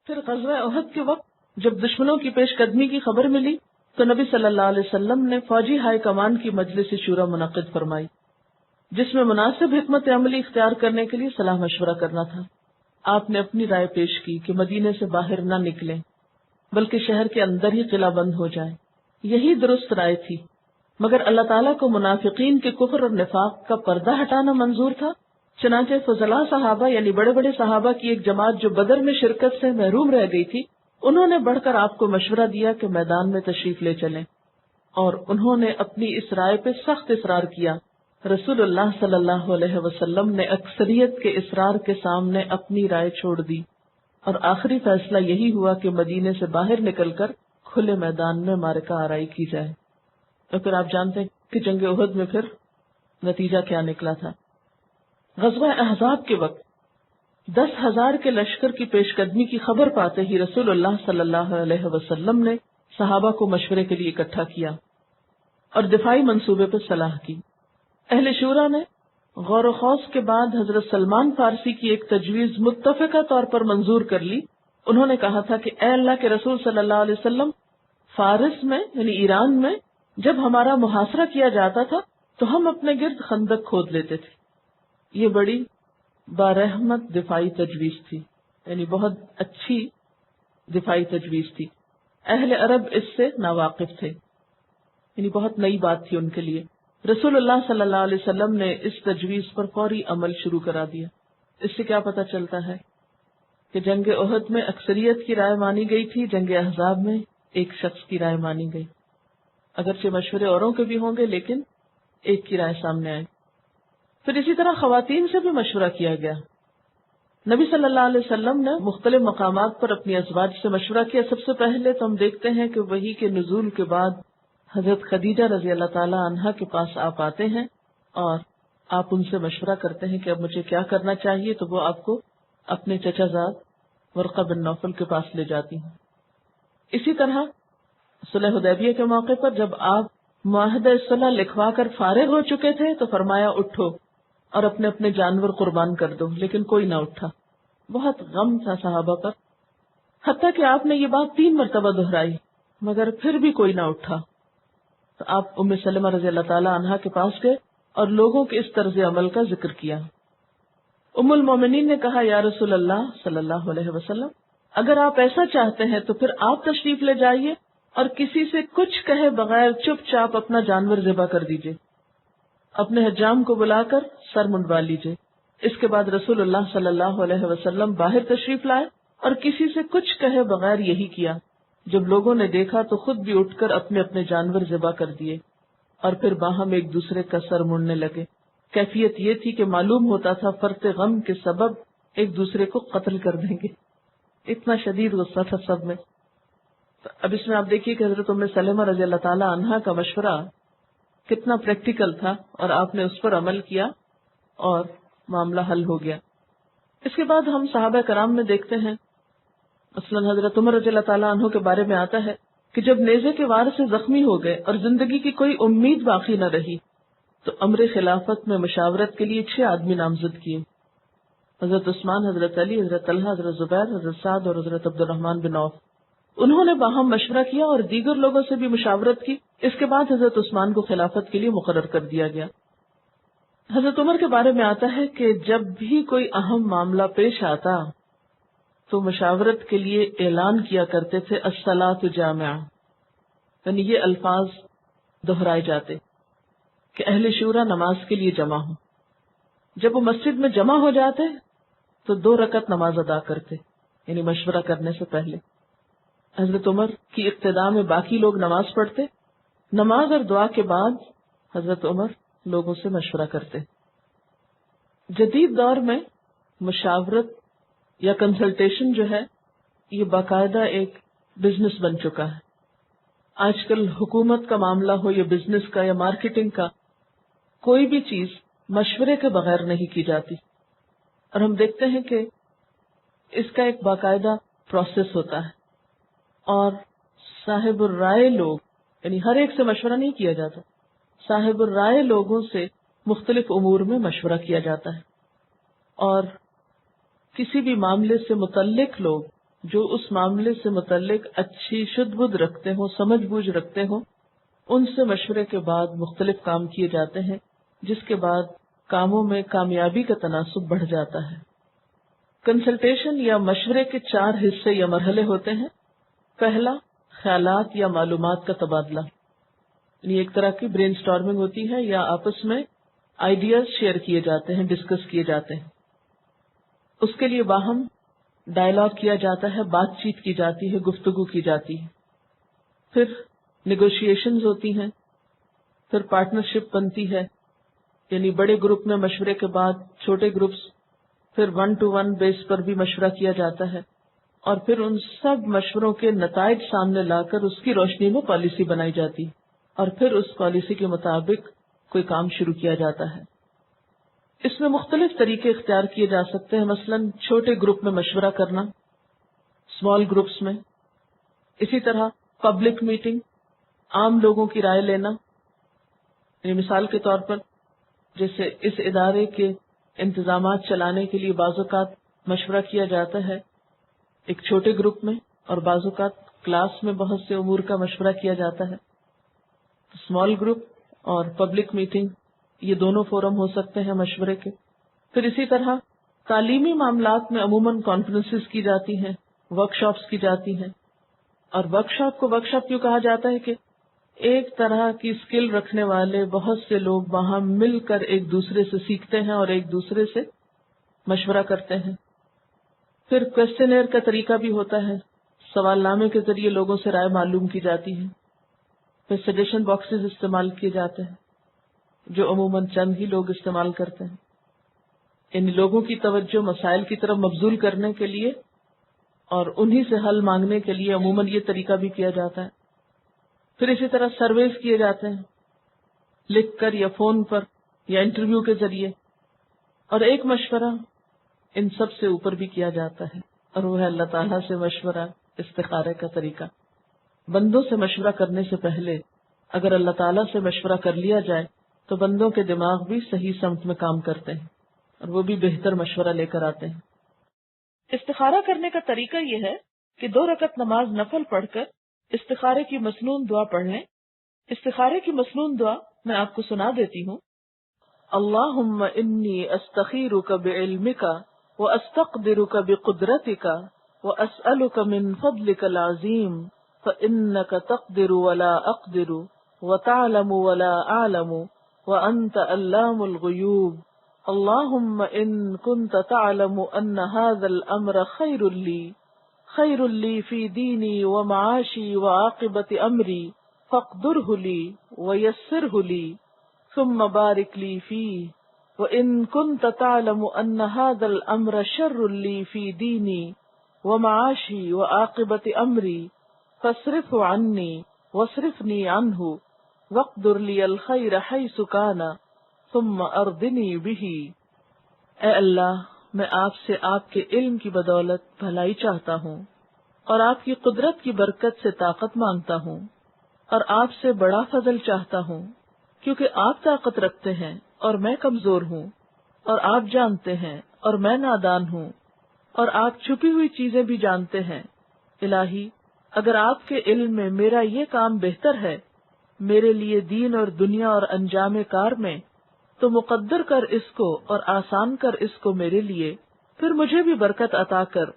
پھر غزوہ احد کے وقت جب دشمنوں کی پیش قدمی کی خبر ملی تو نبی صلی اللہ علیہ وسلم نے فوجی ہائی کمان کی مجلس شورا منعقد فرمائی، جس میں مناسب حکمت عملی اختیار کرنے کے لیے صلاح مشورہ کرنا تھا۔ آپ نے اپنی رائے پیش کی کہ مدینے سے باہر نہ نکلیں بلکہ شہر کے اندر ہی قلعہ بند ہو جائیں۔ یہی درست رائے تھی، مگر اللہ تعالیٰ کو منافقین کے کفر اور نفاق کا پردہ ہٹانا منظور تھا۔ چنانچہ فضلاء صحابہ یعنی بڑے بڑے صحابہ کی ایک جماعت جو بدر میں شرکت سے محروم رہ گئی تھی، انہوں نے بڑھ کر آپ کو مشورہ دیا کہ میدان میں تشریف لے چلیں، اور انہوں نے اپنی اس رائے پہ سخت اصرار کیا۔ رسول اللہ صلی اللہ علیہ وسلم نے اکثریت کے اصرار کے سامنے اپنی رائے چھوڑ دی، اور آخری فیصلہ یہی ہوا کہ مدینے سے باہر نکل کر کھلے میدان میں معرکہ آرائی کی جائے۔ اور پھر آپ جانتے ہیں کہ جنگ احد میں پھر نتیجہ کیا نکلا تھا۔ غزوہ احزاب کے وقت 10,000 کے لشکر کی پیش قدمی کی خبر پاتے ہی رسول اللہ صلی اللہ علیہ وسلم نے صحابہ کو مشورے کے لیے اکٹھا کیا اور دفاعی منصوبے پر صلاح کی۔ اہل شورا نے غور و خوض کے بعد حضرت سلمان فارسی کی ایک تجویز متفقہ طور پر منظور کر لی۔ انہوں نے کہا تھا کہ اے اللہ کے رسول صلی اللہ علیہ وسلم، فارس میں یعنی ایران میں جب ہمارا محاصرہ کیا جاتا تھا تو ہم اپنے گرد خندق کھود لیتے تھے۔ یہ بڑی بارحمت دفاعی تجویز تھی، یعنی بہت اچھی دفاعی تجویز تھی۔ اہل عرب اس سے ناواقف تھے، یعنی بہت نئی بات تھی ان کے لیے۔ رسول اللہ صلی اللہ علیہ وسلم نے اس تجویز پر فوری عمل شروع کرا دیا۔ اس سے کیا پتہ چلتا ہے کہ جنگ احد میں اکثریت کی رائے مانی گئی تھی، جنگ احزاب میں ایک شخص کی رائے مانی گئی۔ اگرچہ مشورے اوروں کے بھی ہوں گے لیکن ایک کی رائے سامنے آئی۔ پھر اسی طرح خواتین سے بھی مشورہ کیا گیا۔ نبی صلی اللہ علیہ وسلم نے مختلف مقامات پر اپنی ازواج سے مشورہ کیا۔ سب سے پہلے تو ہم دیکھتے ہیں کہ وحی کے نزول کے بعد حضرت خدیجہ رضی اللہ تعالی عنہا کے پاس آپ آتے ہیں اور آپ ان سے مشورہ کرتے ہیں کہ اب مجھے کیا کرنا چاہیے، تو وہ آپ کو اپنے چچا زاد ورقہ بن نوفل کے پاس لے جاتی ہیں۔ اسی طرح صلح حدیبیہ کے موقع پر جب آپ معاہدہ صلح لکھوا کر فارغ ہو چکے تھے تو فرمایا اٹھو اور اپنے اپنے جانور قربان کر دو، لیکن کوئی نہ اٹھا۔ بہت غم تھا صحابہ پر، حتیٰ کہ آپ نے یہ بات 3 مرتبہ دہرائی مگر پھر بھی کوئی نہ اٹھا۔ تو آپ ام سلمہ رضی اللہ تعالی عنہا کے پاس گئے اور لوگوں کے اس طرز عمل کا ذکر کیا۔ ام المومنین نے کہا یا رسول اللہ صلی اللہ علیہ وسلم، اگر آپ ایسا چاہتے ہیں تو پھر آپ تشریف لے جائیے اور کسی سے کچھ کہے بغیر چپ چاپ اپنا جانور ذبح کر دیجئے، اپنے حجام کو بلا کر سر منڈوا لیجئے۔ اس کے بعد رسول اللہ صلی اللہ علیہ وسلم باہر تشریف لائے اور کسی سے کچھ کہے بغیر یہی کیا۔ جب لوگوں نے دیکھا تو خود بھی اٹھ کر اپنے اپنے جانور ذبح کر دیے اور پھر باہم ایک دوسرے کا سر مڑنے لگے۔ کیفیت یہ تھی کہ معلوم ہوتا تھا فرط غم کے سبب ایک دوسرے کو قتل کر دیں گے، اتنا شدید غصہ تھا سب میں۔ اب اس میں آپ دیکھیے کہ حضرت ام سلمہ رضی اللہ تعالی عنہا کا مشورہ کتنا پریکٹیکل تھا اور آپ نے اس پر عمل کیا اور معاملہ حل ہو گیا۔ اس کے بعد ہم صحابہ کرام میں دیکھتے ہیں، مثلاً حضرت عمر رضی اللہ تعالیٰ عنہ کے بارے میں آتا ہے کہ جب نیزے کے وار سے زخمی ہو گئے اور زندگی کی کوئی امید باقی نہ رہی تو امر خلافت میں مشاورت کے لیے 6 آدمی نامزد کیے۔ حضرت عثمان، حضرت علی، حضرت طلحہ، حضرت زبیر، حضرت سعد اور حضرت عبد الرحمن بن عوف۔ انہوں نے باہم مشورہ کیا اور دیگر لوگوں سے بھی مشاورت کی۔ اس کے بعد حضرت عثمان کو خلافت کے لیے مقرر کر دیا گیا۔ حضرت عمر کے بارے میں آتا ہے کہ جب بھی کوئی اہم معاملہ پیش آتا تو مشاورت کے لیے اعلان کیا کرتے تھے الصلاۃ جامعہ، یعنی یہ الفاظ دہرائے جاتے کہ اہل شورا نماز کے لیے جمع ہوں۔ جب وہ مسجد میں جمع ہو جاتے تو 2 رکعت نماز ادا کرتے، یعنی مشورہ کرنے سے پہلے۔ حضرت عمر کی اقتداء میں باقی لوگ نماز پڑھتے، نماز اور دعا کے بعد حضرت عمر لوگوں سے مشورہ کرتے۔ جدید دور میں مشاورت یا کنسلٹیشن جو ہے یہ باقاعدہ ایک بزنس بن چکا ہے۔ آج کل حکومت کا معاملہ ہو یا بزنس کا یا مارکیٹنگ کا، کوئی بھی چیز مشورے کے بغیر نہیں کی جاتی، اور ہم دیکھتے ہیں کہ اس کا ایک باقاعدہ پروسیس ہوتا ہے اور صاحب الرائے لوگ، یعنی ہر ایک سے مشورہ نہیں کیا جاتا، صاحب الرائے لوگوں سے مختلف امور میں مشورہ کیا جاتا ہے، اور کسی بھی معاملے سے متعلق لوگ جو اس معاملے سے متعلق اچھی شد بدھ رکھتے ہوں، سمجھ بوجھ رکھتے ہوں، ان سے مشورے کے بعد مختلف کام کیے جاتے ہیں، جس کے بعد کاموں میں کامیابی کا تناسب بڑھ جاتا ہے۔ کنسلٹیشن یا مشورے کے 4 حصے یا مرحلے ہوتے ہیں۔ پہلا، خیالات یا معلومات کا تبادلہ، یعنی ایک طرح کی برین سٹارمنگ ہوتی ہے یا آپس میں آئیڈیاز شیئر کیے جاتے ہیں، ڈسکس کیے جاتے ہیں۔ اس کے لیے باہم ڈائلاگ کیا جاتا ہے، بات چیت کی جاتی ہے، گفتگو کی جاتی ہے۔ پھر نیگوشیشنز ہوتی ہیں، پھر پارٹنرشپ بنتی ہے، یعنی بڑے گروپ میں مشورے کے بعد چھوٹے گروپس، پھر 1 to 1 بیس پر بھی مشورہ کیا جاتا ہے، اور پھر ان سب مشوروں کے نتائج سامنے لا کر اس کی روشنی میں پالیسی بنائی جاتی، اور پھر اس پالیسی کے مطابق کوئی کام شروع کیا جاتا ہے۔ اس میں مختلف طریقے اختیار کیے جا سکتے ہیں، مثلا چھوٹے گروپ میں مشورہ کرنا، اسمال گروپس میں، اسی طرح پبلک میٹنگ، عام لوگوں کی رائے لینا، یعنی مثال کے طور پر جیسے اس ادارے کے انتظامات چلانے کے لیے بعض اوقات مشورہ کیا جاتا ہے ایک چھوٹے گروپ میں، اور بعض اوقات کلاس میں بہت سے امور کا مشورہ کیا جاتا ہے۔ اسمال گروپ اور پبلک میٹنگ یہ دونوں فورم ہو سکتے ہیں مشورے کے۔ پھر اسی طرح تعلیمی معاملات میں عموماً کانفرنسز کی جاتی ہیں، ورک شاپس کی جاتی ہیں، اور ورک شاپ کو ورک شاپ کیوں کہا جاتا ہے کہ ایک طرح کی اسکل رکھنے والے بہت سے لوگ وہاں مل کر ایک دوسرے سے سیکھتے ہیں اور ایک دوسرے سے مشورہ کرتے ہیں۔ پھر کویسچنئر کا طریقہ بھی ہوتا ہے، سوال نامے کے ذریعے لوگوں سے رائے معلوم کی جاتی ہے۔ پھر سجیشن باکسز استعمال کیے جاتے ہیں جو عموماً چند ہی لوگ استعمال کرتے ہیں، یعنی لوگوں کی توجہ مسائل کی طرف مبذول کرنے کے لیے اور انہی سے حل مانگنے کے لیے عموماً یہ طریقہ بھی کیا جاتا ہے۔ پھر اسی طرح سرویز کیے جاتے ہیں، لکھ کر یا فون پر یا انٹرویو کے ذریعے، اور ایک مشورہ ان سب سے اوپر بھی کیا جاتا ہے، اور وہ ہے اللہ تعالیٰ سے مشورہ، استخارے کا طریقہ۔ بندوں سے مشورہ کرنے سے پہلے اگر اللہ تعالیٰ سے مشورہ کر لیا جائے تو بندوں کے دماغ بھی صحیح سمت میں کام کرتے ہیں اور وہ بھی بہتر مشورہ لے کر آتے ہیں۔ استخارہ کرنے کا طریقہ یہ ہے کہ 2 رکعت نماز نفل پڑھ کر استخارے کی مسنون دعا پڑھ لیں۔ استخارے کی مسنون دعا میں آپ کو سنا دیتی ہوں۔ اللہم انی استخیرک بعلمک واستقدرک بقدرتک واسألک من فضلک العظیم فإنک تقدر ولا اقدر وتعلم ولا اعلم وانت علام الغیوب اللہم ان کنت تعلم ان هذا الامر خیر لی فی دینی ومعاشی وعاقبت امری فاقدره لی ویسره لی ثم بارک لی فیہ وَإِن كُنْتَ تَعْلَمُ أَنَّ هَذَا الْأَمْرَ شَرٌّ لِّي فِي دِينِي وَمَعَاشِي وَعَاقِبَةِ أَمْرِي فَاصْرِفْهُ عَنِّي وَاصْرِفْنِي عَنْهُ وَاقْدُرْ لِيَ الْخَيْرَ حَيْثُ كَانَ ثُمَّ أَرْضِنِي بِهِ۔ اے اللہ، میں آپ سے آپ کے علم کی بدولت بھلائی چاہتا ہوں اور آپ کی قدرت کی برکت سے طاقت مانگتا ہوں، اور آپ سے بڑا فضل چاہتا ہوں، کیونکہ آپ طاقت رکھتے ہیں اور میں کمزور ہوں، اور آپ جانتے ہیں اور میں نادان ہوں، اور آپ چھپی ہوئی چیزیں بھی جانتے ہیں۔ الہی، اگر آپ کے علم میں میرا یہ کام بہتر ہے میرے لیے دین اور دنیا اور انجام کار میں، تو مقدر کر اس کو اور آسان کر اس کو میرے لیے، پھر مجھے بھی برکت عطا کر۔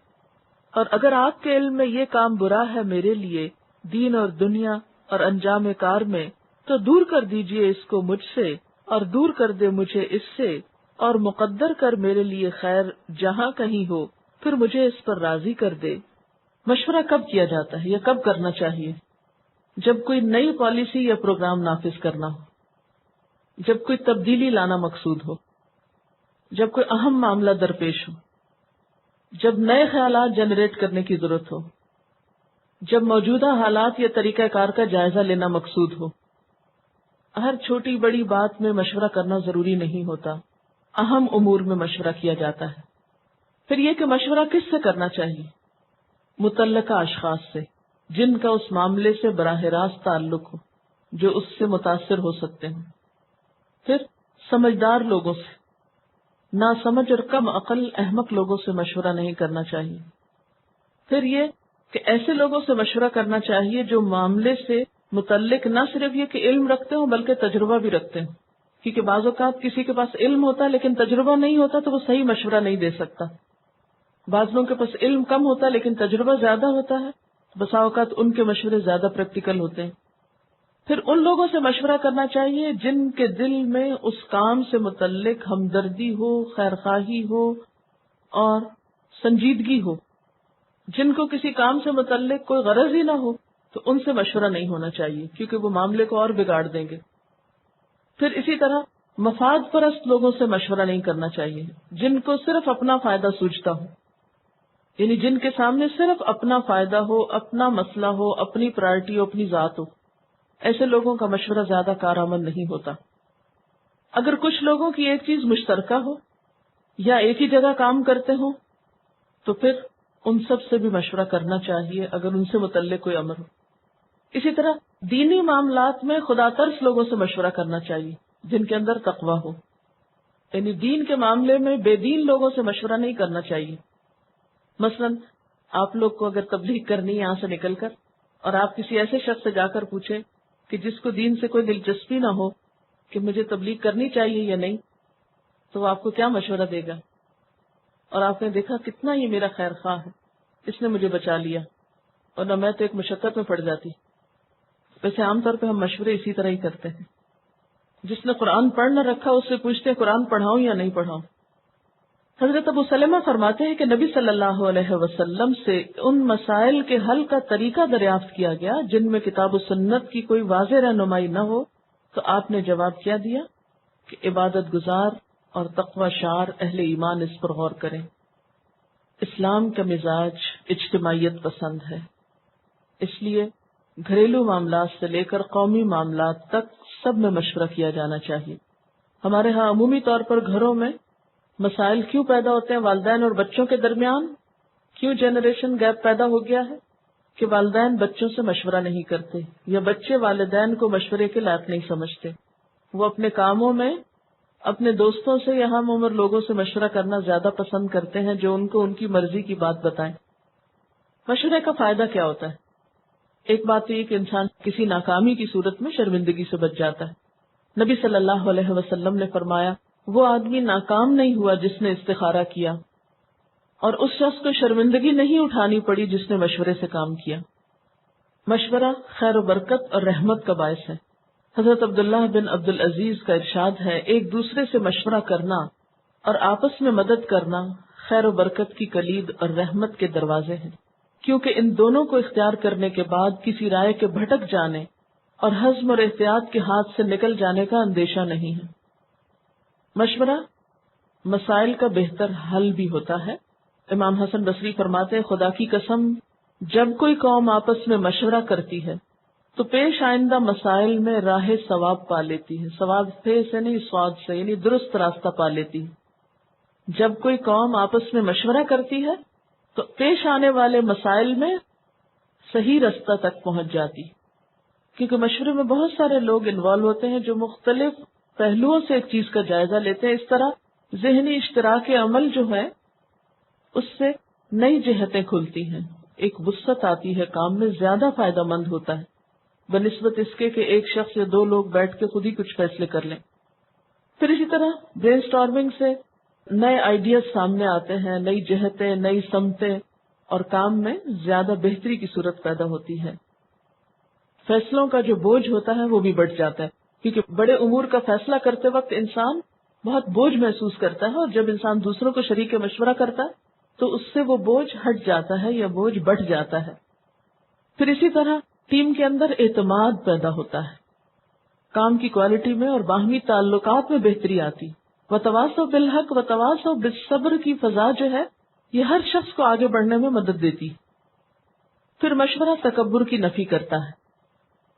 اور اگر آپ کے علم میں یہ کام برا ہے میرے لیے دین اور دنیا اور انجام کار میں، تو دور کر دیجئے اس کو مجھ سے اور دور کر دے مجھے اس سے، اور مقدر کر میرے لیے خیر جہاں کہیں ہو، پھر مجھے اس پر راضی کر دے۔ مشورہ کب کیا جاتا ہے یا کب کرنا چاہیے؟ جب کوئی نئی پالیسی یا پروگرام نافذ کرنا ہو، جب کوئی تبدیلی لانا مقصود ہو، جب کوئی اہم معاملہ درپیش ہو، جب نئے خیالات جنریٹ کرنے کی ضرورت ہو، جب موجودہ حالات یا طریقہ کار کا جائزہ لینا مقصود ہو۔ ہر چھوٹی بڑی بات میں مشورہ کرنا ضروری نہیں ہوتا، اہم امور میں مشورہ کیا جاتا ہے۔ پھر یہ کہ مشورہ کس سے کرنا چاہیے؟ متعلقہ اشخاص سے، جن کا اس معاملے سے براہ راست تعلق ہو، جو اس سے متاثر ہو سکتے ہیں۔ پھر سمجھدار لوگوں سے، ناسمجھ اور کم عقل احمق لوگوں سے مشورہ نہیں کرنا چاہیے۔ پھر یہ کہ ایسے لوگوں سے مشورہ کرنا چاہیے جو معاملے سے متعلق نہ صرف یہ کہ علم رکھتے ہوں بلکہ تجربہ بھی رکھتے ہیں، کیونکہ بعض اوقات کسی کے پاس علم ہوتا ہے لیکن تجربہ نہیں ہوتا تو وہ صحیح مشورہ نہیں دے سکتا. بعض لوگوں کے پاس علم کم ہوتا ہے لیکن تجربہ زیادہ ہوتا ہے، بسا اوقات ان کے مشورے زیادہ پریکٹیکل ہوتے ہیں. پھر ان لوگوں سے مشورہ کرنا چاہیے جن کے دل میں اس کام سے متعلق ہمدردی ہو، خیرخواہی ہو اور سنجیدگی ہو. جن کو کسی کام سے متعلق کوئی غرض ہی نہ ہو تو ان سے مشورہ نہیں ہونا چاہیے، کیونکہ وہ معاملے کو اور بگاڑ دیں گے. پھر اسی طرح مفاد پرست لوگوں سے مشورہ نہیں کرنا چاہیے جن کو صرف اپنا فائدہ سوچتا ہو، یعنی جن کے سامنے صرف اپنا فائدہ ہو، اپنا مسئلہ ہو، اپنی پرائرٹی ہو، اپنی ذات ہو. ایسے لوگوں کا مشورہ زیادہ کارآمد نہیں ہوتا. اگر کچھ لوگوں کی ایک چیز مشترکہ ہو یا ایک ہی جگہ کام کرتے ہوں تو پھر ان سب سے بھی مشورہ کرنا چاہیے اگر ان سے متعلق کوئی امر ہو. اسی طرح دینی معاملات میں خدا ترس لوگوں سے مشورہ کرنا چاہیے جن کے اندر تقویٰ ہو، یعنی دین کے معاملے میں بے دین لوگوں سے مشورہ نہیں کرنا چاہیے. مثلا آپ لوگ کو اگر تبلیغ کرنی ہے یہاں سے نکل کر، اور آپ کسی ایسے شخص سے جا کر پوچھیں کہ جس کو دین سے کوئی دلچسپی نہ ہو کہ مجھے تبلیغ کرنی چاہیے یا نہیں، تو وہ آپ کو کیا مشورہ دے گا؟ اور آپ نے دیکھا کتنا یہ میرا خیر خواہ ہے، اس نے مجھے بچا لیا، ورنہ میں تو ایک مشقت میں پڑ جاتی. ویسے عام طور پہ ہم مشورے اسی طرح ہی کرتے ہیں. جس نے قرآن پڑھ نہ رکھا اس سے پوچھتے ہیں قرآن پڑھاؤں یا نہیں پڑھاؤں. حضرت ابو سلمہ فرماتے ہیں کہ نبی صلی اللہ علیہ وسلم سے ان مسائل کے حل کا طریقہ دریافت کیا گیا جن میں کتاب و سنت کی کوئی واضح رہنمائی نہ ہو، تو آپ نے جواب کیا دیا کہ عبادت گزار اور تقوی شعار اہل ایمان اس پر غور کریں. اسلام کا مزاج اجتماعیت پسند ہے، اس لیے گھریلو معاملات سے لے کر قومی معاملات تک سب میں مشورہ کیا جانا چاہیے. ہمارے ہاں عمومی طور پر گھروں میں مسائل کیوں پیدا ہوتے ہیں والدین اور بچوں کے درمیان؟ کیوں جنریشن گیپ پیدا ہو گیا ہے؟ کہ والدین بچوں سے مشورہ نہیں کرتے یا بچے والدین کو مشورے کے لائق نہیں سمجھتے. وہ اپنے کاموں میں اپنے دوستوں سے یا ہم عمر لوگوں سے مشورہ کرنا زیادہ پسند کرتے ہیں جو ان کو ان کی مرضی کی بات بتائیں. مشورے کا فائدہ کیا ہوتا ہے؟ ایک بات تو یہ کہ انسان کسی ناکامی کی صورت میں شرمندگی سے بچ جاتا ہے. نبی صلی اللہ علیہ وسلم نے فرمایا وہ آدمی ناکام نہیں ہوا جس نے استخارہ کیا، اور اس شخص کو شرمندگی نہیں اٹھانی پڑی جس نے مشورے سے کام کیا. مشورہ خیر و برکت اور رحمت کا باعث ہے. حضرت عبداللہ بن عبد العزیز کا ارشاد ہے ایک دوسرے سے مشورہ کرنا اور آپس میں مدد کرنا خیر و برکت کی کلید اور رحمت کے دروازے ہیں، کیونکہ ان دونوں کو اختیار کرنے کے بعد کسی رائے کے بھٹک جانے اور حزم اور احتیاط کے ہاتھ سے نکل جانے کا اندیشہ نہیں ہے. مشورہ مسائل کا بہتر حل بھی ہوتا ہے. امام حسن بصری فرماتے ہیں خدا کی قسم جب کوئی قوم آپس میں مشورہ کرتی ہے تو پیش آئندہ مسائل میں راہ ثواب پا لیتی ہے. ثواب پہ سے نہیں سواد سے، یعنی درست راستہ پا لیتی ہے. جب کوئی قوم آپس میں مشورہ کرتی ہے تو پیش آنے والے مسائل میں صحیح راستہ تک پہنچ جاتی، کیونکہ مشورے میں بہت سارے لوگ انوالو ہوتے ہیں جو مختلف پہلوؤں سے ایک چیز کا جائزہ لیتے ہیں. اس طرح ذہنی اشتراک عمل جو ہے اس سے نئی جہتیں کھلتی ہیں، ایک وسعت آتی ہے، کام میں زیادہ فائدہ مند ہوتا ہے بنسبت اس کے کہ ایک شخص یا دو لوگ بیٹھ کے خود ہی کچھ فیصلے کر لیں. پھر اسی طرح برین سٹارمنگ سے نئے آئیڈیاز سامنے آتے ہیں، نئی جہتیں، نئی سمتیں، اور کام میں زیادہ بہتری کی صورت پیدا ہوتی ہے. فیصلوں کا جو بوجھ ہوتا ہے وہ بھی بڑھ جاتا ہے، کیونکہ بڑے امور کا فیصلہ کرتے وقت انسان بہت بوجھ محسوس کرتا ہے، اور جب انسان دوسروں کو شریک مشورہ کرتا ہے تو اس سے وہ بوجھ ہٹ جاتا ہے یا بوجھ بڑھ جاتا ہے. پھر اسی طرح ٹیم کے اندر اعتماد پیدا ہوتا ہے، کام کی کوالٹی میں اور باہمی تعلقات میں بہتری آتی. وتواصوا بالحق وتواصوا بالصبر کی فضا جو ہے یہ ہر شخص کو آگے بڑھنے میں مدد دیتی. پھر مشورہ تکبر کی نفی کرتا ہے.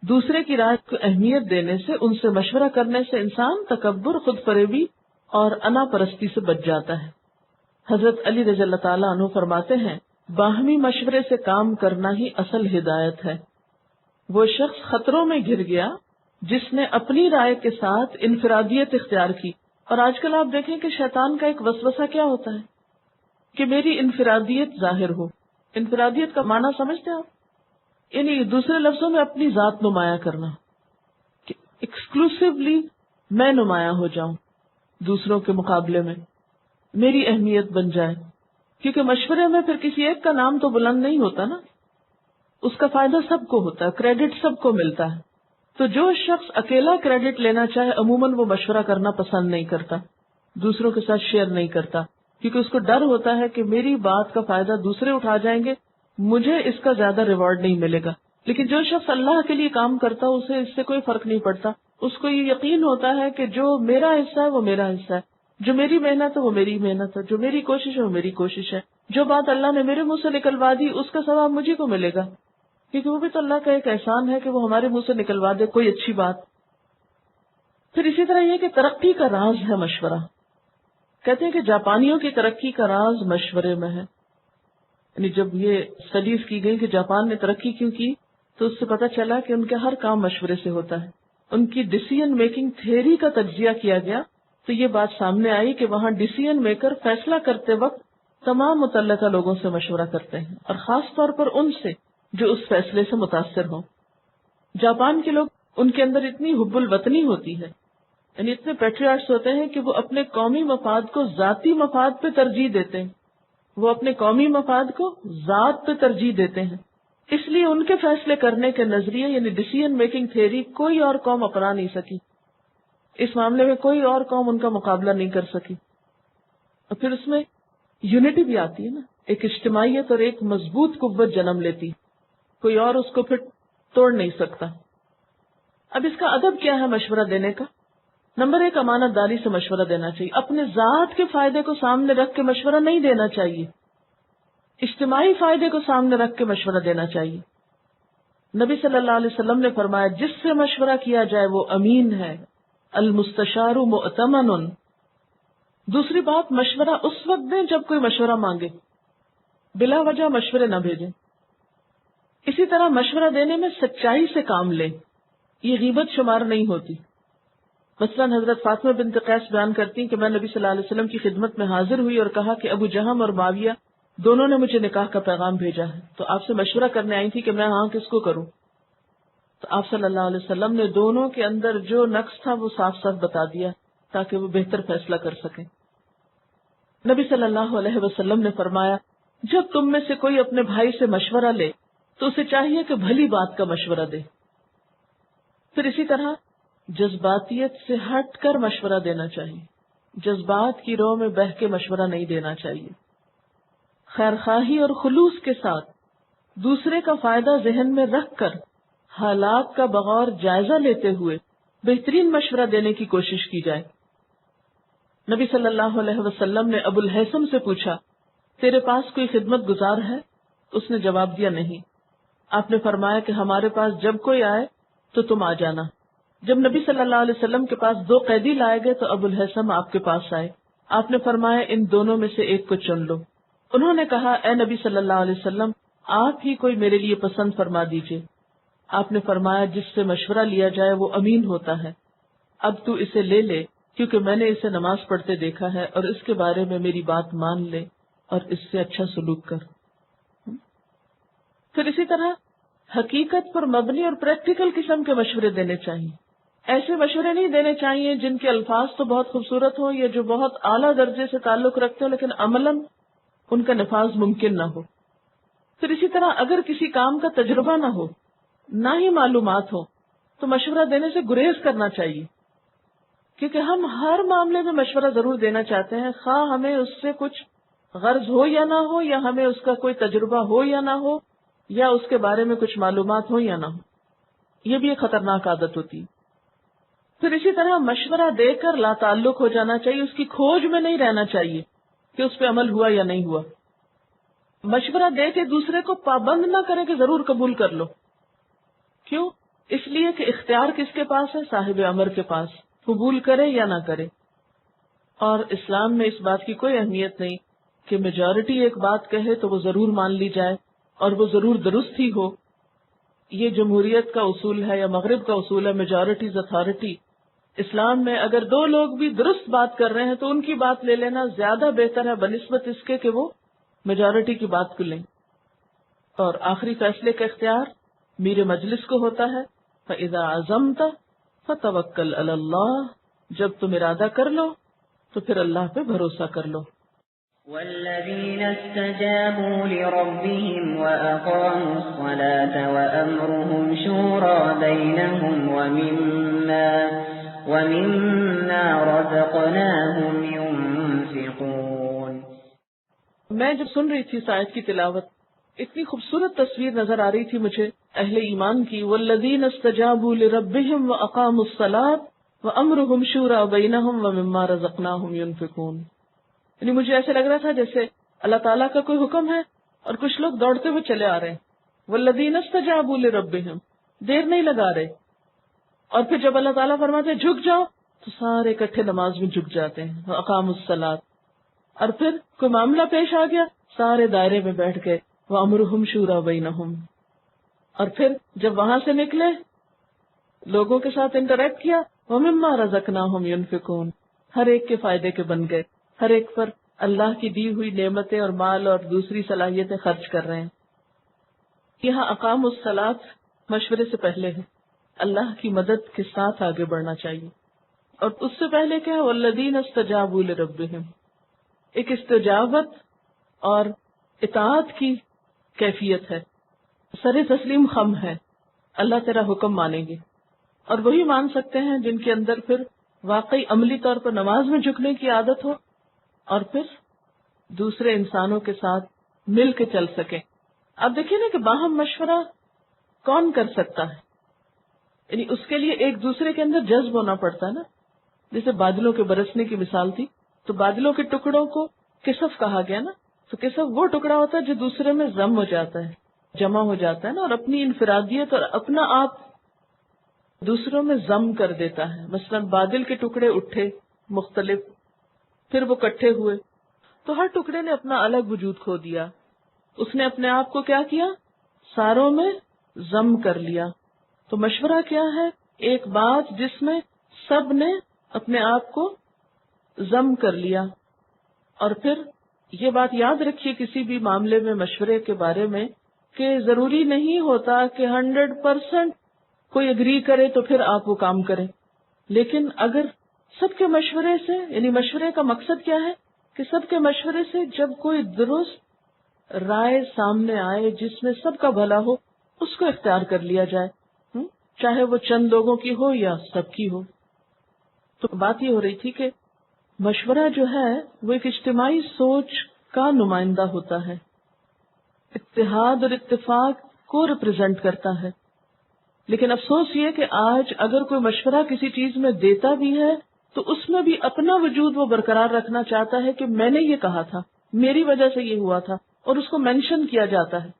دوسرے کی رائے کو اہمیت دینے سے، ان سے مشورہ کرنے سے انسان تکبر، خود فریبی اور انا پرستی سے بچ جاتا ہے. حضرت علی رضی اللہ تعالیٰ عنہ فرماتے ہیں باہمی مشورے سے کام کرنا ہی اصل ہدایت ہے. وہ شخص خطروں میں گر گیا جس نے اپنی رائے کے ساتھ انفرادیت اختیار کی. اور آج کل آپ دیکھیں کہ شیطان کا ایک وسوسہ کیا ہوتا ہے کہ میری انفرادیت ظاہر ہو، انفرادیت کا معنی سمجھتے ہیں آپ؟ یعنی دوسرے لفظوں میں اپنی ذات نمایاں کرنا، کہ ایکسکلوسیولی میں نمایاں ہو جاؤں دوسروں کے مقابلے میں، میری اہمیت بن جائے. کیونکہ مشورے میں پھر کسی ایک کا نام تو بلند نہیں ہوتا نا، اس کا فائدہ سب کو ہوتا ہے، کریڈٹ سب کو ملتا ہے. تو جو شخص اکیلا کریڈٹ لینا چاہے عموماً وہ مشورہ کرنا پسند نہیں کرتا، دوسروں کے ساتھ شیئر نہیں کرتا، کیونکہ اس کو ڈر ہوتا ہے کہ میری بات کا فائدہ دوسرے اٹھا جائیں گے، مجھے اس کا زیادہ ریوارڈ نہیں ملے گا. لیکن جو شخص اللہ کے لیے کام کرتا اسے اس سے کوئی فرق نہیں پڑتا، اس کو یہ یقین ہوتا ہے کہ جو میرا حصہ ہے وہ میرا حصہ ہے، جو میری محنت ہے وہ میری محنت ہے، جو میری کوشش ہے وہ میری کوشش ہے، جو بات اللہ نے میرے منہ سے نکلوا دی اس کا ثواب مجھے کو ملے گا، کیونکہ وہ بھی تو اللہ کا ایک احسان ہے کہ وہ ہمارے منہ سے نکلوا دے کوئی اچھی بات. پھر اسی طرح یہ کہ ترقی کا راز ہے مشورہ. کہتے ہیں کہ جاپانیوں کی ترقی کا راز مشورے میں ہے. یعنی جب یہ اسٹڈیز کی گئی کہ جاپان نے ترقی کیوں کی تو اس سے پتہ چلا کہ ان کا ہر کام مشورے سے ہوتا ہے. ان کی ڈیسیژن میکنگ تھیوری کا تجزیہ کیا گیا تو یہ بات سامنے آئی کہ وہاں ڈیسیژن میکر فیصلہ کرتے وقت تمام متعلقہ لوگوں سے مشورہ کرتے ہیں، اور خاص طور پر ان سے جو اس فیصلے سے متاثر ہوں. جاپان کے لوگ، ان کے اندر اتنی حب الوطنی ہوتی ہے، یعنی اتنے پیٹریاٹس ہوتے ہیں کہ وہ اپنے قومی مفاد کو ذاتی مفاد پہ ترجیح دیتے ہیں. وہ اپنے قومی مفاد کو ذات پہ ترجیح دیتے ہیں. اس لیے ان کے فیصلے کرنے کے نظریے یعنی ڈیسیژن میکنگ تھیوری کوئی اور قوم اپنا نہیں سکی. اس معاملے میں کوئی اور قوم ان کا مقابلہ نہیں کر سکی. اور پھر اس میں یونٹی بھی آتی ہے نا، ایک اجتماعیت اور ایک مضبوط قوت جنم لیتی، کوئی اور اس کو پھر توڑ نہیں سکتا. اب اس کا ادب کیا ہے مشورہ دینے کا؟ نمبر 1، امانت داری سے مشورہ دینا چاہیے. اپنے ذات کے فائدے کو سامنے رکھ کے مشورہ نہیں دینا چاہیے، اجتماعی فائدے کو سامنے رکھ کے مشورہ دینا چاہیے. نبی صلی اللہ علیہ وسلم نے فرمایا جس سے مشورہ کیا جائے وہ امین ہے، المستشار مؤتمن. دوسری بات، مشورہ اس وقت دیں جب کوئی مشورہ مانگے، بلا وجہ مشورے نہ بھیجیں. اسی طرح مشورہ دینے میں سچائی سے کام لیں، یہ غیبت شمار نہیں ہوتی. مثلا حضرت فاطمہ بنت قیس بیان کرتی ہیں کہ میں نبی صلی اللہ علیہ وسلم کی خدمت میں حاضر ہوئی اور کہا کہ ابو جہم اور معاویہ دونوں نے مجھے نکاح کا پیغام بھیجا ہے، تو آپ سے مشورہ کرنے آئی تھی کہ میں ہاں کس کو کروں. تو آپ صلی اللہ علیہ وسلم نے دونوں کے اندر جو نقص تھا وہ صاف صاف بتا دیا تاکہ وہ بہتر فیصلہ کر سکیں. نبی صلی اللہ علیہ وسلم نے فرمایا جب تم میں سے کوئی اپنے بھائی سے مشورہ لے تو اسے چاہیے کہ بھلی بات کا مشورہ دے. پھر اسی طرح جذباتیت سے ہٹ کر مشورہ دینا چاہیے، جذبات کی رو میں بہہ کے مشورہ نہیں دینا چاہیے. خیرخواہی اور خلوص کے ساتھ دوسرے کا فائدہ ذہن میں رکھ کر حالات کا بغور جائزہ لیتے ہوئے بہترین مشورہ دینے کی کوشش کی جائے. نبی صلی اللہ علیہ وسلم نے ابو الحسن سے پوچھا تیرے پاس کوئی خدمت گزار ہے؟ اس نے جواب دیا نہیں. آپ نے فرمایا کہ ہمارے پاس جب کوئی آئے تو تم آ جانا. جب نبی صلی اللہ علیہ وسلم کے پاس 2 قیدی لائے گئے تو ابو الحسن آپ کے پاس آئے. آپ نے فرمایا ان دونوں میں سے ایک کو چن لو. انہوں نے کہا اے نبی صلی اللہ علیہ وسلم آپ ہی کوئی میرے لیے پسند فرما دیجئے. آپ نے فرمایا جس سے مشورہ لیا جائے وہ امین ہوتا ہے. اب تو اسے لے لے کیونکہ میں نے اسے نماز پڑھتے دیکھا ہے، اور اس کے بارے میں میری بات مان لے اور اس سے اچھا سلوک کر. پھر اسی طرح حقیقت پر مبنی اور پریکٹیکل قسم کے مشورے دینے چاہیے. ایسے مشورے نہیں دینے چاہیے جن کے الفاظ تو بہت خوبصورت ہوں یا جو بہت اعلیٰ درجے سے تعلق رکھتے ہوں لیکن عملاً ان کا نفاذ ممکن نہ ہو. پھر اسی طرح اگر کسی کام کا تجربہ نہ ہو، نہ ہی معلومات ہو، تو مشورہ دینے سے گریز کرنا چاہیے، کیونکہ ہم ہر معاملے میں مشورہ ضرور دینا چاہتے ہیں، خواہ ہمیں اس سے کچھ غرض ہو یا نہ ہو، یا ہمیں اس کا کوئی تجربہ ہو یا نہ ہو، یا اس کے بارے میں کچھ معلومات ہو یا نہ ہو. یہ بھی ایک خطرناک عادت ہوتی. پھر اسی طرح مشورہ دے کر لا تعلق ہو جانا چاہیے، اس کی کھوج میں نہیں رہنا چاہیے کہ اس پہ عمل ہوا یا نہیں ہوا. مشورہ دے کے دوسرے کو پابند نہ کرے کہ ضرور قبول کر لو. کیوں؟ اس لیے کہ اختیار کس کے پاس ہے؟ صاحب امر کے پاس، قبول کرے یا نہ کرے. اور اسلام میں اس بات کی کوئی اہمیت نہیں کہ میجورٹی ایک بات کہے تو وہ ضرور مان لی جائے اور وہ ضرور درست ہی ہو. یہ جمہوریت کا اصول ہے یا مغرب کا اصول ہے، میجورٹیز اتھارٹی. اسلام میں اگر 2 لوگ بھی درست بات کر رہے ہیں تو ان کی بات لے لینا زیادہ بہتر ہے بنسبت اس کے کہ وہ میجورٹی کی بات کو لیں. اور آخری فیصلے کا اختیار میر مجلس کو ہوتا ہے. فَإِذَا عَزَمْتَ فَتَوَكَّلْ عَلَى اللَّهِ، جب تم ارادہ کر لو تو پھر اللہ پہ بھروسہ کر لو. وَالَّذِينَ اسْتَجَابُوا لِرَبِّهِمْ وَأَقَامُوا الصَّلَاةَ وَأَمْرُهُمْ شُورَى بَيْنَهُمْ وَمِمَّا رَزَقْنَاهُمْ يُنْفِقُونَ. میں جب سن رہی تھی اس آیت کی تلاوت، اتنی خوبصورت تصویر نظر آ رہی تھی مجھے اہل ایمان کی. وَالَّذِينَ اسْتَجَابُوا لِرَبِّهِمْ وَأَقَامُوا الصَّلَاةَ وَأَمْرُهُمْ شُورَى بَيْنَهُمْ وَمِمَّا رَزَقْنَاهُمْ يُنْفِقُونَ. یعنی مجھے ایسے لگ رہا تھا جیسے اللہ تعالیٰ کا کوئی حکم ہے اور کچھ لوگ دوڑتے ہوئے چلے آ رہے ہیں. وَالَّذِينَ اسْتَجَابُوا لِرَبِّهِمْ، دیر نہیں لگا رہے. اور پھر جب اللہ تعالیٰ فرماتے ہیں جھک جاؤ تو سارے اکٹھے نماز میں جھک جاتے ہیں. وَأَقَامُوا الصَّلَاةَ، اور پھر کوئی معاملہ پیش آ گیا سارے دائرے میں بیٹھ گئے. وَأَمْرُهُمْ شُورَى بَيْنَهُمْ، اور پھر جب وہاں سے نکلے لوگوں کے ساتھ انٹریکٹ کیا. وَمِمَّا رَزَقْنَاهُمْ يُنْفِقُونَ، ہر ایک کے فائدے کے بن گئے، ہر ایک پر اللہ کی دی ہوئی نعمتیں اور مال اور دوسری صلاحیتیں خرچ کر رہے ہیں. یہاں اقام الصلاۃ مشورے سے پہلے ہے، اللہ کی مدد کے ساتھ آگے بڑھنا چاہیے. اور اس سے پہلے کیا ہے؟ والذین استجابوا لربہم، ایک استجابت اور اطاعت کی کیفیت ہے، سر تسلیم خم ہے. اللہ تیرا حکم مانیں گے، اور وہی مان سکتے ہیں جن کے اندر پھر واقعی عملی طور پر نماز میں جھکنے کی عادت ہو اور پھر دوسرے انسانوں کے ساتھ مل کے چل سکے. اب دیکھیے نا کہ باہم مشورہ کون کر سکتا ہے؟ یعنی اس کے لیے ایک دوسرے کے اندر جذب ہونا پڑتا ہے نا. جیسے بادلوں کے برسنے کی مثال تھی، تو بادلوں کے ٹکڑوں کو کسف کہا گیا نا. تو کسف وہ ٹکڑا ہوتا ہے جو دوسرے میں ضم ہو جاتا ہے، جمع ہو جاتا ہے نا، اور اپنی انفرادیت اور اپنا آپ دوسروں میں ضم کر دیتا ہے. مثلا بادل کے ٹکڑے اٹھے مختلف، پھر وہ کٹھے ہوئے، تو ہر ٹکڑے نے اپنا الگ وجود کھو دیا. اس نے اپنے آپ کو کیا کیا؟ ساروں میں ضم کر لیا. تو مشورہ کیا ہے؟ ایک بات جس میں سب نے اپنے آپ کو ضم کر لیا. اور پھر یہ بات یاد رکھیے کسی بھی معاملے میں مشورے کے بارے میں کہ ضروری نہیں ہوتا کہ 100% کوئی اگری کرے تو پھر آپ وہ کام کریں. لیکن اگر سب کے مشورے سے، یعنی مشورے کا مقصد کیا ہے کہ سب کے مشورے سے جب کوئی درست رائے سامنے آئے جس میں سب کا بھلا ہو، اس کو اختیار کر لیا جائے، چاہے وہ چند لوگوں کی ہو یا سب کی ہو. تو بات یہ ہو رہی تھی کہ مشورہ جو ہے وہ ایک اجتماعی سوچ کا نمائندہ ہوتا ہے، اتحاد اور اتفاق کو ریپرزینٹ کرتا ہے. لیکن افسوس یہ کہ آج اگر کوئی مشورہ کسی چیز میں دیتا بھی ہے تو اس میں بھی اپنا وجود وہ برقرار رکھنا چاہتا ہے کہ میں نے یہ کہا تھا، میری وجہ سے یہ ہوا تھا، اور اس کو مینشن کیا جاتا ہے.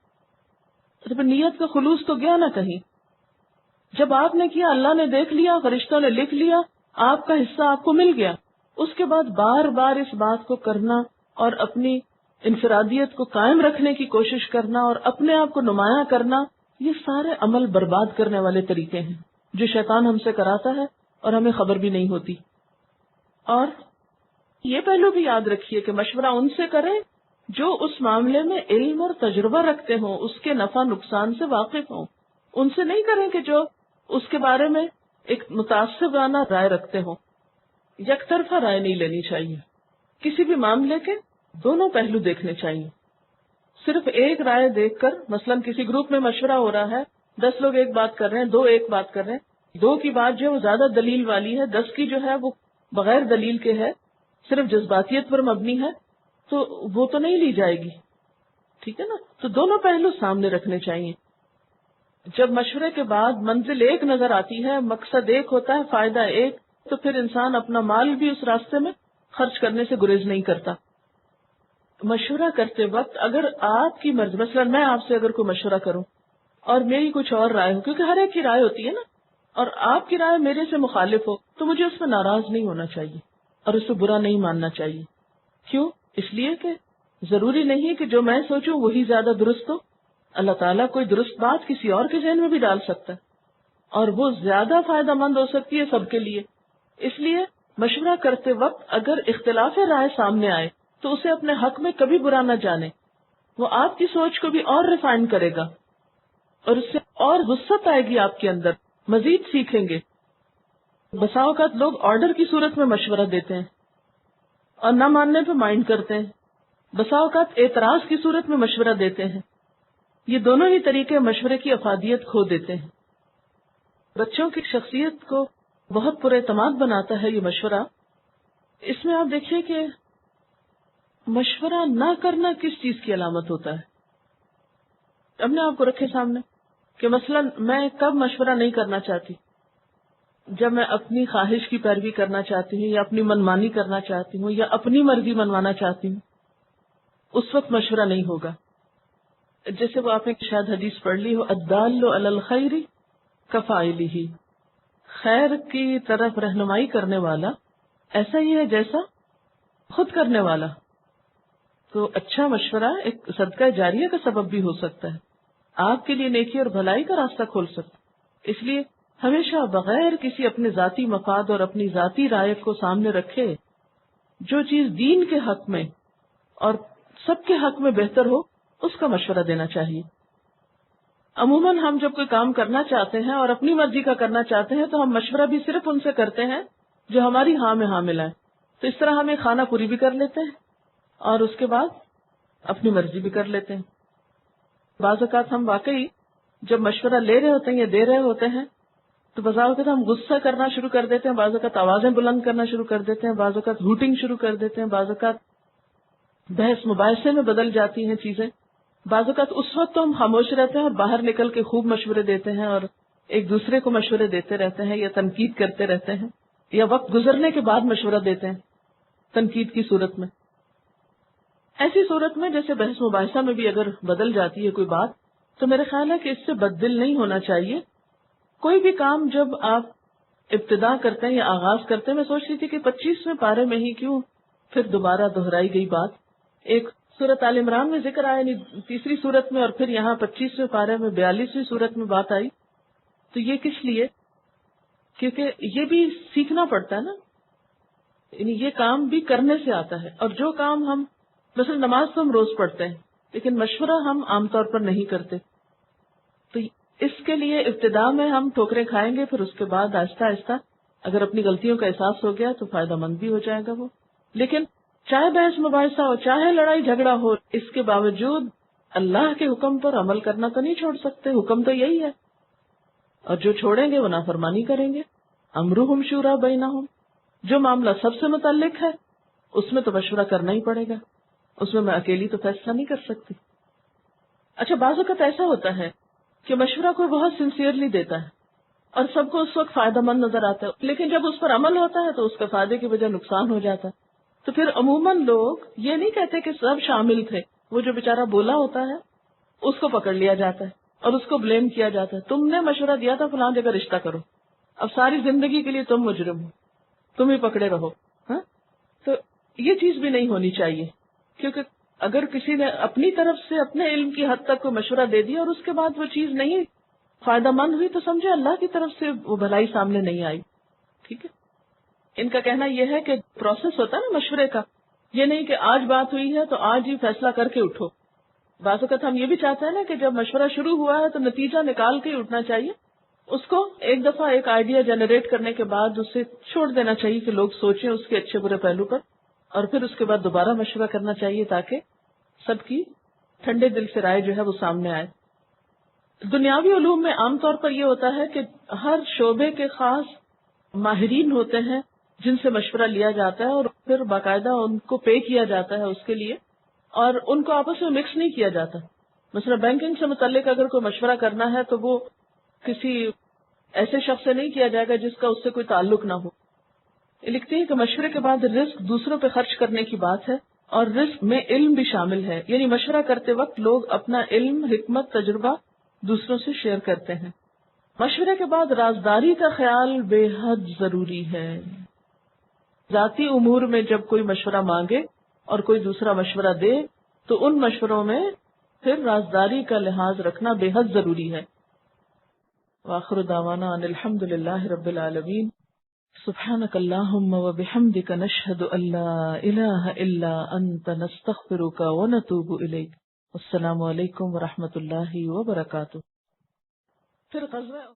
تو پھر نیت کا خلوص تو گیا نا کہیں. جب آپ نے کیا، اللہ نے دیکھ لیا، فرشتوں نے لکھ لیا، آپ کا حصہ آپ کو مل گیا. اس کے بعد بار بار اس بات کو کرنا اور اپنی انفرادیت کو قائم رکھنے کی کوشش کرنا اور اپنے آپ کو نمایاں کرنا، یہ سارے عمل برباد کرنے والے طریقے ہیں جو شیطان ہم سے کراتا ہے اور ہمیں خبر بھی نہیں ہوتی. اور یہ پہلو بھی یاد رکھیے کہ مشورہ ان سے کریں جو اس معاملے میں علم اور تجربہ رکھتے ہوں، اس کے نفع نقصان سے واقف ہوں. ان سے نہیں کریں کہ جو اس کے بارے میں ایک متعصبانہ رائے رکھتے ہوں. یک طرفہ رائے نہیں لینی چاہیے. کسی بھی معاملے کے دونوں پہلو دیکھنے چاہیے. صرف ایک رائے دیکھ کر، مثلا کسی گروپ میں مشورہ ہو رہا ہے، 10 لوگ ایک بات کر رہے ہیں، 2 ایک بات کر رہے ہیں، 2 کی بات جو ہے وہ زیادہ دلیل والی ہے، 10 کی جو ہے وہ بغیر دلیل کے ہے، صرف جذباتیت پر مبنی ہے، تو وہ تو نہیں لی جائے گی. ٹھیک ہے نا. تو دونوں پہلو سامنے رکھنے چاہیے. جب مشورے کے بعد منزل ایک نظر آتی ہے، مقصد ایک ہوتا ہے، فائدہ ایک، تو پھر انسان اپنا مال بھی اس راستے میں خرچ کرنے سے گریز نہیں کرتا. مشورہ کرتے وقت اگر آپ کی مرضی، مثلا میں آپ سے اگر کوئی مشورہ کروں اور میری کچھ اور رائے ہو، کیونکہ ہر ایک کی رائے ہوتی ہے نا، اور آپ کی رائے میرے سے مخالف ہو، تو مجھے اس میں ناراض نہیں ہونا چاہیے اور اس سے برا نہیں ماننا چاہیے. کیوں؟ اس لیے کہ ضروری نہیں کہ جو میں سوچوں وہی زیادہ درست ہو. اللہ تعالیٰ کوئی درست بات کسی اور کے ذہن میں بھی ڈال سکتا ہے اور وہ زیادہ فائدہ مند ہو سکتی ہے سب کے لیے. اس لیے مشورہ کرتے وقت اگر اختلاف رائے سامنے آئے تو اسے اپنے حق میں کبھی برا نہ جانے. وہ آپ کی سوچ کو بھی اور ریفائن کرے گا اور اس سے اور وسعت آئے گی آپ کے اندر، مزید سیکھیں گے۔ بسا اوقات لوگ آرڈر کی صورت میں مشورہ دیتے ہیں اور نہ ماننے پہ مائنڈ کرتے ہیں، بسا اوقات اعتراض کی صورت میں مشورہ دیتے ہیں۔ یہ دونوں ہی طریقے مشورے کی افادیت کھو دیتے ہیں۔ بچوں کی شخصیت کو بہت پر اعتماد بناتا ہے یہ مشورہ۔ اس میں آپ دیکھیے کہ مشورہ نہ کرنا کس چیز کی علامت ہوتا ہے۔ اپنے آپ کو رکھے سامنے کہ مثلا میں کب مشورہ نہیں کرنا چاہتی؟ جب میں اپنی خواہش کی پیروی کرنا چاہتی ہوں یا اپنی منمانی کرنا چاہتی ہوں یا اپنی مرضی منوانا چاہتی ہوں، اس وقت مشورہ نہیں ہوگا۔ جیسے وہ آپ نے شاید حدیث پڑھ لی ہو، الدال علی الخیر کفاعلہ، خیر کی طرف رہنمائی کرنے والا ایسا ہی ہے جیسا خود کرنے والا۔ تو اچھا مشورہ ایک صدقہ جاریہ کا سبب بھی ہو سکتا ہے، آپ کے لیے نیکی اور بھلائی کا راستہ کھول سکتا ہے۔ اس لیے ہمیشہ بغیر کسی اپنے ذاتی مفاد اور اپنی ذاتی رائے کو سامنے رکھے جو چیز دین کے حق میں اور سب کے حق میں بہتر ہو اس کا مشورہ دینا چاہیے۔ عموماً ہم جب کوئی کام کرنا چاہتے ہیں اور اپنی مرضی کا کرنا چاہتے ہیں تو ہم مشورہ بھی صرف ان سے کرتے ہیں جو ہماری ہاں میں ہاں ملائیں۔ تو اس طرح ہم ایک خانہ پوری بھی کر لیتے ہیں اور اس کے بعد اپنی مرضی بھی کر لیتے ہیں۔ بعض اوقات ہم واقعی جب مشورہ لے رہے ہوتے ہیں یا دے رہے ہوتے ہیں تو بعض اوقات ہم غصہ کرنا شروع کر دیتے ہیں، بعض اوقات آوازیں بلند کرنا شروع کر دیتے ہیں، بعض اوقات ہوٹنگ شروع کر دیتے ہیں، بعض اوقات بحث مباحثے میں بدل جاتی ہیں چیزیں۔ بعض اوقات اس وقت تو ہم خاموش رہتے ہیں اور باہر نکل کے خوب مشورے دیتے ہیں اور ایک دوسرے کو مشورے دیتے رہتے ہیں یا تنقید کرتے رہتے ہیں، یا وقت گزرنے کے بعد مشورہ دیتے ہیں تنقید کی صورت میں۔ ایسی صورت میں جیسے بحث مباحثہ میں بھی اگر بدل جاتی ہے کوئی بات تو میرا خیال ہے کہ اس سے بددل نہیں ہونا چاہیے۔ کوئی بھی کام جب آپ ابتدا کرتے ہیں یا آغاز کرتے ہیں، میں سوچ رہی تھی کہ 25ویں پارے میں ہی کیوں پھر دوبارہ دہرائی گئی بات۔ ایک سورۃ آل عمران میں ذکر آیا، یعنی تیسری سورت میں، اور پھر یہاں 25ویں پارے میں 42ویں سورت میں بات آئی۔ تو یہ کس لیے؟ کیونکہ یہ بھی سیکھنا پڑتا ہے نا، یعنی یہ کام بھی کرنے سے آتا ہے۔ اور جو کام ہم مثلا نماز تو ہم روز پڑھتے ہیں لیکن مشورہ ہم عام طور پر نہیں کرتے، تو اس کے لیے ابتدا میں ہم ٹھوکریں کھائیں گے، پھر اس کے بعد آہستہ آہستہ اگر اپنی غلطیوں کا احساس ہو گیا تو فائدہ مند بھی ہو جائے گا وہ۔ لیکن چاہے بحث مباحثہ ہو، چاہے لڑائی جھگڑا ہو، اس کے باوجود اللہ کے حکم پر عمل کرنا تو نہیں چھوڑ سکتے، حکم تو یہی ہے۔ اور جو چھوڑیں گے وہ نافرمانی کریں گے۔ امرہم شورا بینہم، جو معاملہ سب سے متعلق ہے اس میں تو مشورہ کرنا ہی پڑے گا، اس میں اکیلی تو فیصلہ نہیں کر سکتی۔ اچھا، بعض اوقات ایسا ہوتا ہے کہ مشورہ کوئی بہت سنسیئرلی دیتا ہے اور سب کو اس وقت فائدہ مند نظر آتا ہے، لیکن جب اس پر عمل ہوتا ہے تو اس کا فائدے کی وجہ نقصان ہو جاتا ہے۔ تو پھر عموماً لوگ یہ نہیں کہتے کہ سب شامل تھے، وہ جو بیچارہ بولا ہوتا ہے اس کو پکڑ لیا جاتا ہے اور اس کو بلیم کیا جاتا ہے، تم نے مشورہ دیا تھا فلاں جگہ رشتہ کرو، اب ساری زندگی کے لیے تم مجرم ہو، تم ہی پکڑے رہو۔ ہاں، تو یہ چیز بھی نہیں ہونی چاہیے، کیونکہ اگر کسی نے اپنی طرف سے اپنے علم کی حد تک کوئی مشورہ دے دیا اور اس کے بعد وہ چیز نہیں فائدہ مند ہوئی تو سمجھے اللہ کی طرف سے وہ بھلائی سامنے نہیں آئی۔ ٹھیک ہے، ان کا کہنا یہ ہے کہ پروسیس ہوتا ہے نا مشورے کا، یہ نہیں کہ آج بات ہوئی ہے تو آج ہی فیصلہ کر کے اٹھو۔ بعض اوقات ہم یہ بھی چاہتے ہیں نا کہ جب مشورہ شروع ہوا ہے تو نتیجہ نکال کے ہی اٹھنا چاہیے، اس کو ایک دفعہ ایک آئیڈیا جنریٹ کرنے کے بعد اسے چھوڑ دینا چاہیے کہ لوگ سوچیں اس کے اچھے برے پہلو پر، اور پھر اس کے بعد دوبارہ مشورہ کرنا چاہیے تاکہ سب کی ٹھنڈے دل سے رائے جو ہے وہ سامنے آئے۔ دنیاوی علوم میں عام طور پر یہ ہوتا ہے کہ ہر شعبے کے خاص ماہرین ہوتے ہیں جن سے مشورہ لیا جاتا ہے اور پھر باقاعدہ ان کو پے کیا جاتا ہے اس کے لیے، اور ان کو آپس میں مکس نہیں کیا جاتا۔ مثلا بینکنگ سے متعلق اگر کوئی مشورہ کرنا ہے تو وہ کسی ایسے شخص سے نہیں کیا جائے گا جس کا اس سے کوئی تعلق نہ ہو۔ لکھتے ہیں کہ مشورے کے بعد رزق دوسروں پہ خرچ کرنے کی بات ہے، اور رزق میں علم بھی شامل ہے، یعنی مشورہ کرتے وقت لوگ اپنا علم، حکمت، تجربہ دوسروں سے شیئر کرتے ہیں۔ مشورے کے بعد رازداری کا خیال بے حد ضروری ہے۔ ذاتی امور میں جب کوئی مشورہ مانگے اور کوئی دوسرا مشورہ دے تو ان مشوروں میں پھر رازداری کا لحاظ رکھنا بے حد ضروری ہے۔ وآخر دعوانا ان الحمد للہ رب العالمین۔ سبحانک اللہم وبحمدک نشہد ان لا الہ الا انت نستغفرک ونتوب الیک۔ السلام علیکم ورحمۃ اللہ وبرکاتہ۔ پھر غزوہ